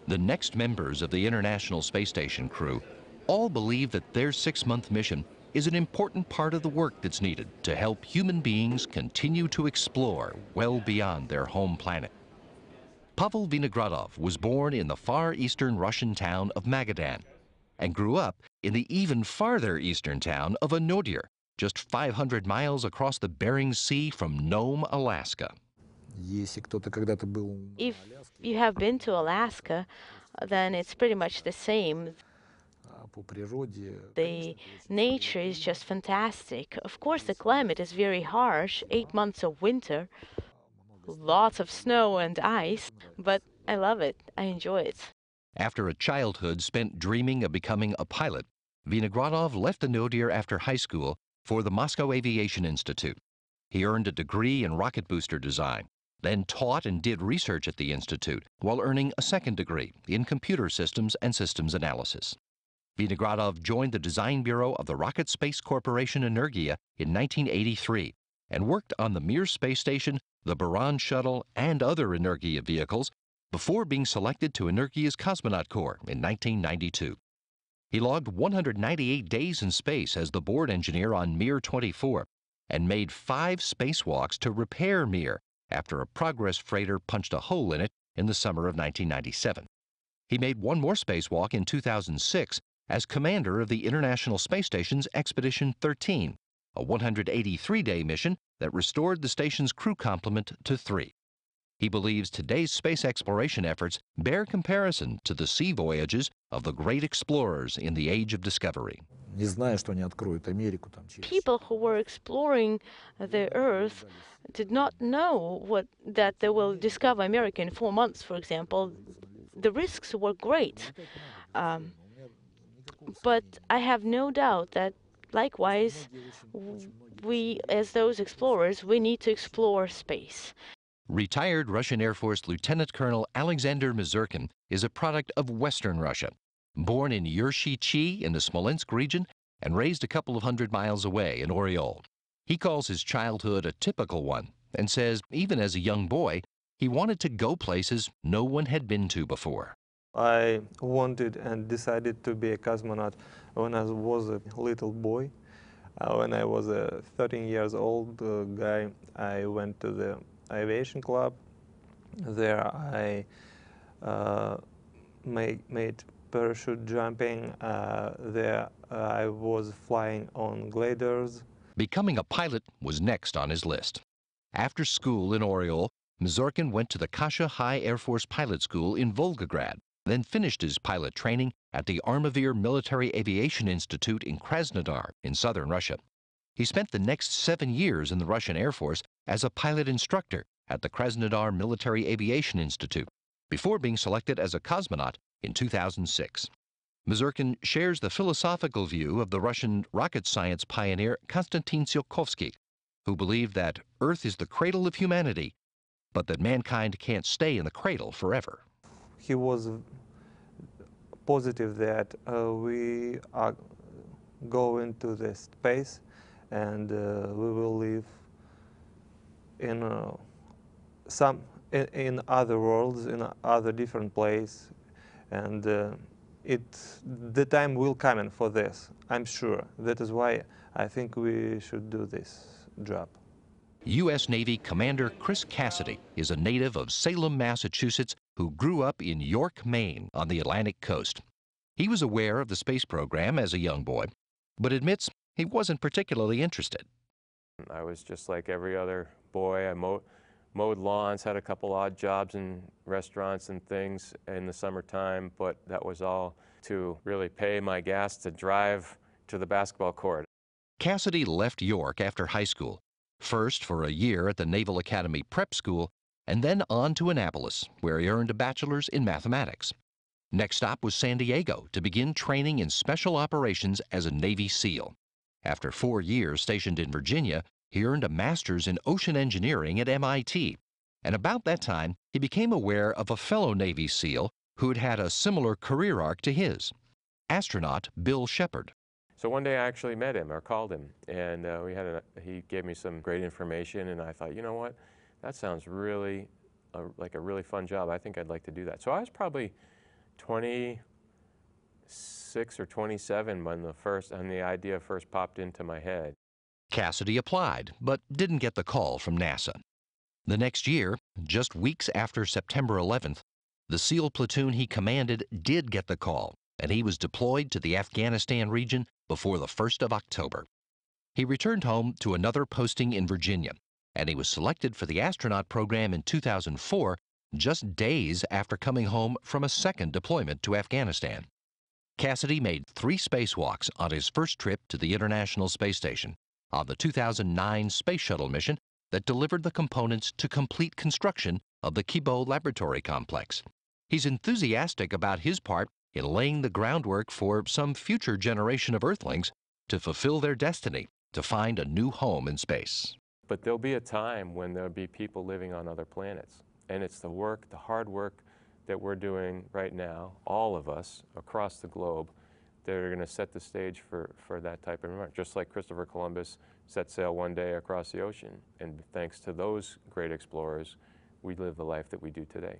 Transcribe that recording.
The next members of the International Space Station crew all believe that their 6-month mission is an important part of the work that's needed to help human beings continue to explore well beyond their home planet. Pavel Vinogradov was born in the far eastern Russian town of Magadan and grew up in the even farther eastern town of Anodir, just 500 miles across the Bering Sea from Nome, Alaska. If you have been to Alaska, then it's pretty much the same. The nature is just fantastic. Of course, the climate is very harsh, 8 months of winter, lots of snow and ice, but I love it. I enjoy it. After a childhood spent dreaming of becoming a pilot, Vinogradov left Anodir after high school for the Moscow Aviation Institute. He earned a degree in rocket booster design, then taught and did research at the institute while earning a second degree in computer systems and systems analysis. Vinogradov joined the design bureau of the Rocket Space Corporation Energia in 1983 and worked on the Mir space station, the Buran shuttle, and other Energia vehicles before being selected to Energia's Cosmonaut Corps in 1992. He logged 198 days in space as the board engineer on Mir 24 and made 5 spacewalks to repair Mir after a Progress freighter punched a hole in it in the summer of 1997. He made one more spacewalk in 2006 as commander of the International Space Station's Expedition 13, a 183-day mission that restored the station's crew complement to 3. He believes today's space exploration efforts bear comparison to the sea voyages of the great explorers in the Age of Discovery. People who were exploring the Earth did not know that they will discover America in 4 months, for example. The risks were great. But I have no doubt that, likewise, we, as those explorers, we need to explore space. Retired Russian Air Force Lieutenant Colonel Alexander Misurkin is a product of Western Russia, born in Yershi in the Smolensk region and raised a couple of hundred miles away in Oriol. He calls his childhood a typical one and says even as a young boy, he wanted to go places no one had been to before. I wanted and decided to be a cosmonaut when I was a little boy. When I was a 13 years old guy, I went to the aviation club. There I made parachute jumping. There I was flying on gliders. Becoming a pilot was next on his list. After school in Oriol, Misurkin went to the Kasha High Air Force Pilot School in Volgograd, then finished his pilot training at the Armavir Military Aviation Institute in Krasnodar in southern Russia. He spent the next 7 years in the Russian Air Force as a pilot instructor at the Krasnodar Military Aviation Institute before being selected as a cosmonaut in 2006. Misurkin shares the philosophical view of the Russian rocket science pioneer Konstantin Tsiolkovsky, who believed that Earth is the cradle of humanity, but that mankind can't stay in the cradle forever. He was positive that we are going to the space and we will live in in other worlds, in other different places, and the time will come in for this, I'm sure. That is why I think we should do this job. U.S. Navy Commander Chris Cassidy is a native of Salem, Massachusetts, who grew up in York, Maine, on the Atlantic coast. He was aware of the space program as a young boy, but admits he wasn't particularly interested. I was just like every other boy. I mowed lawns, had a couple odd jobs in restaurants and things in the summertime, but that was all to really pay my gas to drive to the basketball court. Cassidy left York after high school, first for a year at the Naval Academy Prep School, and then on to Annapolis, where he earned a bachelor's in mathematics. Next stop was San Diego to begin training in special operations as a Navy SEAL. After 4 years stationed in Virginia, he earned a master's in ocean engineering at MIT. And about that time, he became aware of a fellow Navy SEAL who had had a similar career arc to his, astronaut Bill Shepard. So one day I actually met him or called him, and he gave me some great information, and I thought, you know what, that sounds really like a really fun job. I think I'd like to do that. So I was probably 26 or 27 when the idea first popped into my head. Cassidy applied, but didn't get the call from NASA. The next year, just weeks after September 11th, the SEAL platoon he commanded did get the call, and he was deployed to the Afghanistan region before the 1st of October. He returned home to another posting in Virginia, and he was selected for the astronaut program in 2004, just days after coming home from a second deployment to Afghanistan. Cassidy made 3 spacewalks on his first trip to the International Space Station on the 2009 Space Shuttle mission that delivered the components to complete construction of the Kibo Laboratory Complex. He's enthusiastic about his part in laying the groundwork for some future generation of Earthlings to fulfill their destiny to find a new home in space. But there'll be a time when there'll be people living on other planets. And it's the work, the hard work that we're doing right now, all of us across the globe, that are going to set the stage for that type of environment. Just like Christopher Columbus set sail one day across the ocean. And thanks to those great explorers, we live the life that we do today.